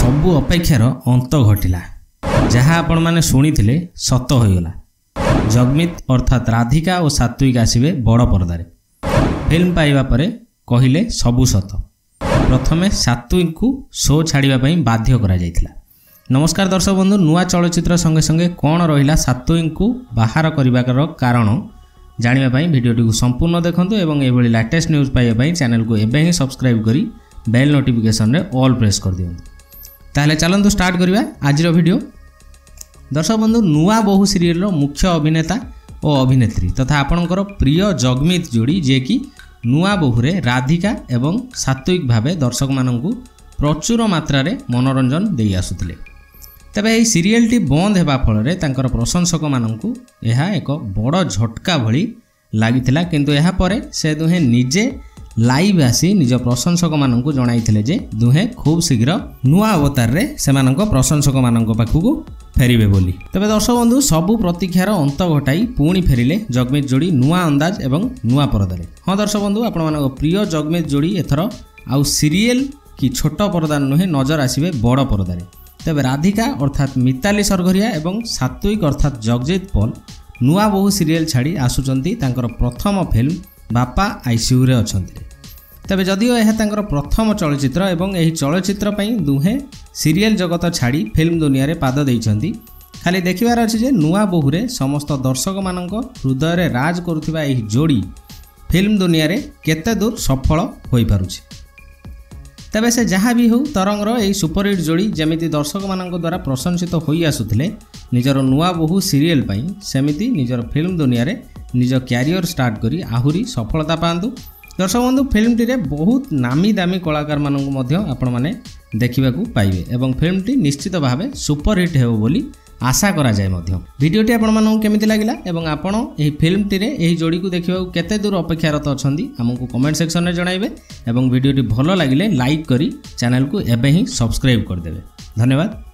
सबु अपेक्षार अंत घटिला। जहाँ आपण माने शुणिथिले सत होइगला। जगमित अर्थात राधिका और सात्विक आसिबे बड़ पर्दारे। फिल्म पाइबा परे कहिले सबु सत। प्रथमे सात्विक को शो छाड़िबा पई बाध्य करा जायतिला। नमस्कार दर्शक बंधु, नुआ चलचित्र संगे संगे कौन रहिला सात्विक को बाहर करबार कारण जानिबा पई भिडियोटी को संपूर्ण देखंतु एवं एभली लेटेस्ट न्यूज पाइबा पई चैनल को एबे ही सब्सक्राइब करी बेल नोटिफिकेशन रे ऑल प्रेस कर दियंतु। ताहले चलंतु स्टार्ट करिबा आजिर वीडियो। दर्शक बंधु, नुआ बहु सीरियल रो मुख्य अभिनेता और अभिनेत्री तथा आपणकर प्रिय जगमित जोड़ी जे कि नुआ बहुरे राधिका एवं सात्विक भावे दर्शक माननकु प्रचुर मात्रा रे मनोरंजन देई आसुथिले। तबे एही सीरियलटी बंद हेबा फଳରେ तांकर प्रशंसक माननकु एहा एक बड़ झटका भली लागिथिला, किंतु एहा परे से दुहे निजे लाइव आसी निज प्रशंसक माननकु जणाइथिले जे दुहे खूब शीघ्र नुआ अवतार रे सेमानक प्रशंसक माननक पाखकु फेरिबे बोली। तबे दर्शक बंधु, सबु प्रतीक्षार अंत घटाई पुणी फेरिले जगमित जोड़ी नुआ अंदाज एवं नुआ परदारे। हाँ दर्शक बंधु, आपण मानक प्रिय जगमित जोड़ी एथर आउ सीरियल कि छोट पर्दा नुहे नजर आसिबे बड़ पर्दारे। तबे राधिका अर्थात मिताली सरघरिया एवं सात्विक अर्थात जगजित पॉल नुआ बहु सीरियल छाड़ी आसुचंती तांकर प्रथम फिल्म बापा आईसीयू रे अछंती। तबे जदिओ यह तांकर प्रथम चलचित्र एवं एही चलचित्र पई दुहे सीरियल जगत छाड़ी फिल्म दुनिया रे पाद देइछंती। खाली देखिबार अछि जे नुआ बहुरे समस्त दर्शक मानक हृदय रे राज करुथिबा एही जोड़ी फिल्म दुनिया रे केते दूर सफल होई पारुछि। तबे से जहाँ भी हो तरंगर यही सुपरहिट जोड़ी जमिति दर्शक मानक द्वारा प्रशंसित होई आसुथिले निजर नुआ बहु सीरियल पई सेमिति निजर फिल्म दुनिया रे निज क्यारियर स्टार्ट करी आहुरी सफलता पांतु। दर्शक बंधु, फिल्मटी रे बहुत नामी दामी कलाकार मानक मध्य आपण माने देखिबाकू पाइबे एवं फिल्मटी निश्चित भावे सुपरहिट हेबो बोली आशा करा जाय मध्य। वीडियोटी आपण मानक केमिति लागिला एवं आपण एही फिल्मटी रे एही जोड़ी को देखिबाकू केते दूर अपेक्षारत अछंती हमकु कमेंट सेक्शन रे जणाइबे एवं वीडियोटी भलो लागिले लाइक करी चैनल को एबे ही सब्सक्राइब कर देबे। धन्यवाद।